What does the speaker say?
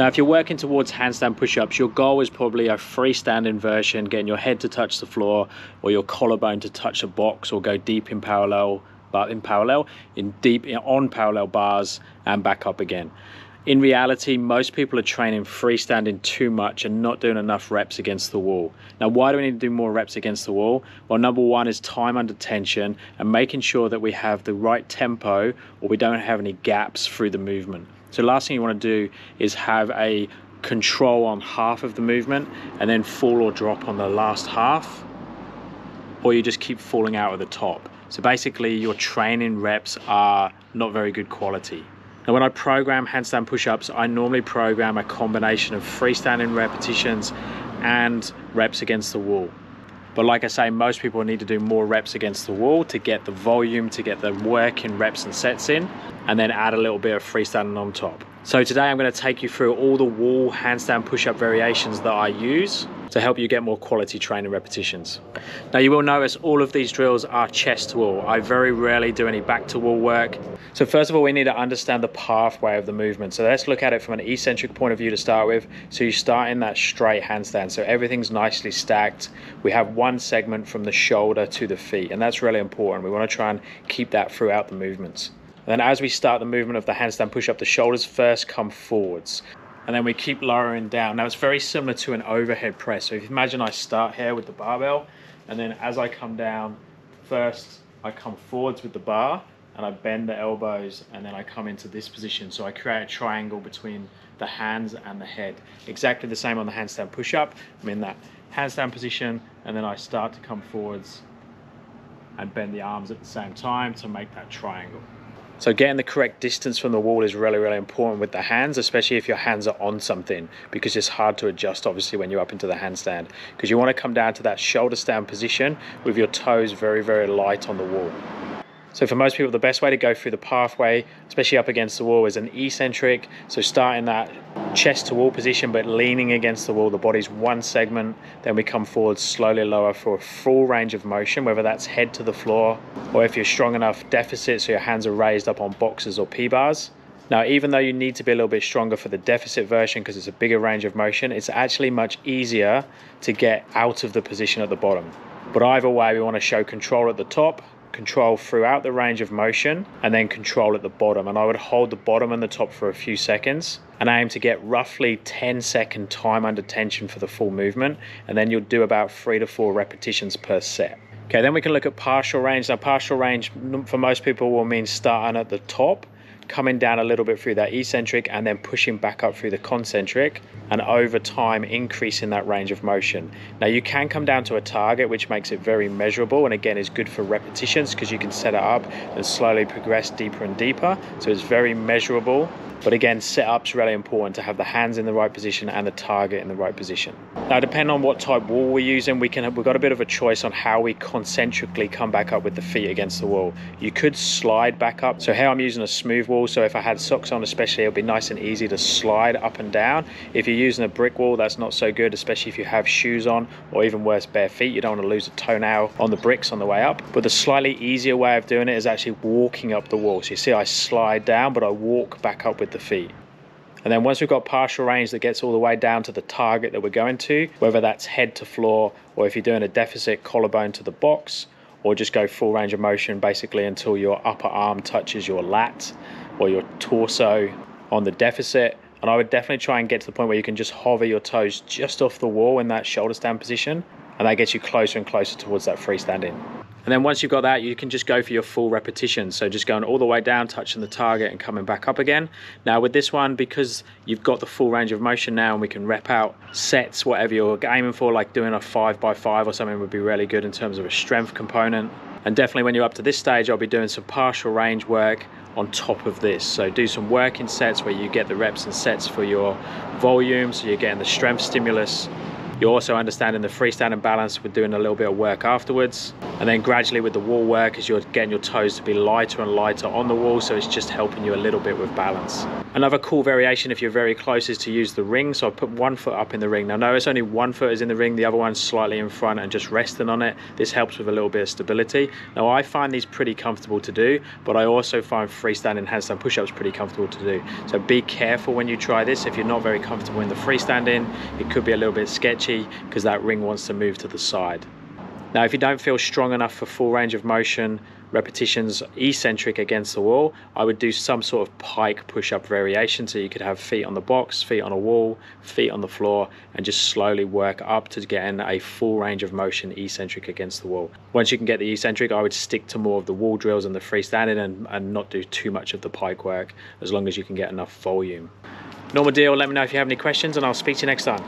Now, if you're working towards handstand push-ups, your goal is probably a freestanding version, getting your head to touch the floor or your collarbone to touch a box, or go deep in parallel, on parallel bars and back up again. In reality, most people are training freestanding too much and not doing enough reps against the wall. Now, why do we need to do more reps against the wall? Well, number one is time under tension and making sure that we have the right tempo, or we don't have any gaps through the movement. So last thing you want to do is have a control on half of the movement and then fall or drop on the last half, or you just keep falling out of the top. So basically your training reps are not very good quality. Now, when I program handstand push-ups, I normally program a combination of freestanding repetitions and reps against the wall. But like I say, most people need to do more reps against the wall to get the volume, to get the work in reps and sets in, and then add a little bit of freestanding on top. So today I'm going to take you through all the wall handstand push-up variations that I use to help you get more quality training repetitions. Now, you will notice all of these drills are chest to wall. I very rarely do any back to wall work. So first of all, we need to understand the pathway of the movement. So let's look at it from an eccentric point of view to start with. So you start in that straight handstand. So everything's nicely stacked. We have one segment from the shoulder to the feet, and that's really important. We want to try and keep that throughout the movements. And then as we start the movement of the handstand push-up, the shoulders first come forwards, and then we keep lowering down. Now, it's very similar to an overhead press. So if you imagine I start here with the barbell, and then as I come down, first I come forwards with the bar, and I bend the elbows, and then I come into this position. So I create a triangle between the hands and the head. Exactly the same on the handstand push-up. I'm in that handstand position, and then I start to come forwards and bend the arms at the same time to make that triangle. So getting the correct distance from the wall is really, really important with the hands, especially if your hands are on something, because it's hard to adjust, obviously, when you're up into the handstand, because you want to come down to that shoulder stand position with your toes very, very light on the wall. So for most people, the best way to go through the pathway, especially up against the wall, is an eccentric. So start in that chest to wall position, but leaning against the wall. The body's one segment, then we come forward, slowly lower for a full range of motion, whether that's head to the floor, or if you're strong enough, deficit, so your hands are raised up on boxes or P-bars. Now, even though you need to be a little bit stronger for the deficit version because it's a bigger range of motion, it's actually much easier to get out of the position at the bottom. But either way, we want to show control at the top, control throughout the range of motion, and then control at the bottom. And I would hold the bottom and the top for a few seconds and aim to get roughly 10-second time under tension for the full movement, and then you'll do about 3 to 4 repetitions per set. Okay, then we can look at partial range. Now, partial range for most people will mean starting at the top, coming down a little bit through that eccentric, and then pushing back up through the concentric, and over time increasing that range of motion. Now, you can come down to a target, which makes it very measurable, and again is good for repetitions because you can set it up and slowly progress deeper and deeper. So it's very measurable. But again, setup's really important to have the hands in the right position and the target in the right position. Now, depending on what type wall we're using, we've got a bit of a choice on how we concentrically come back up with the feet against the wall. You could slide back up. So here I'm using a smooth wall. So if I had socks on especially, it'll be nice and easy to slide up and down. If you're using a brick wall, that's not so good, especially if you have shoes on, or even worse, bare feet. You don't want to lose a toenail on the bricks on the way up. But the slightly easier way of doing it is actually walking up the wall. So you see I slide down, but I walk back up with the feet. And then once we've got partial range that gets all the way down to the target that we're going to, whether that's head to floor, or if you're doing a deficit, collarbone to the box, or just go full range of motion basically until your upper arm touches your lat or your torso on the deficit. And I would definitely try and get to the point where you can just hover your toes just off the wall in that shoulder stand position, and that gets you closer and closer towards that freestanding. And then once you've got that, you can just go for your full repetition. So just going all the way down, touching the target and coming back up again. Now with this one, because you've got the full range of motion now and we can rep out sets, whatever you're aiming for, like doing a 5x5 or something would be really good in terms of a strength component. And definitely when you're up to this stage, I'll be doing some partial range work on top of this. So do some work in sets where you get the reps and sets for your volume, so you're getting the strength stimulus, You're also understanding the freestanding balance with doing a little bit of work afterwards. And then gradually with the wall work, as you're getting your toes to be lighter and lighter on the wall, so it's just helping you a little bit with balance. Another cool variation if you're very close is to use the ring. So I put one foot up in the ring. Now notice only one foot is in the ring, the other one's slightly in front and just resting on it. This helps with a little bit of stability. Now I find these pretty comfortable to do, but I also find freestanding handstand push-ups pretty comfortable to do. So be careful when you try this. If you're not very comfortable in the freestanding, it could be a little bit sketchy because that ring wants to move to the side. Now, if you don't feel strong enough for full range of motion repetitions eccentric against the wall, I would do some sort of pike push-up variation. So you could have feet on the box, feet on a wall, feet on the floor, and just slowly work up to get in a full range of motion eccentric against the wall. Once you can get the eccentric, I would stick to more of the wall drills and the freestanding and not do too much of the pike work, as long as you can get enough volume. Normal deal, let me know if you have any questions and I'll speak to you next time.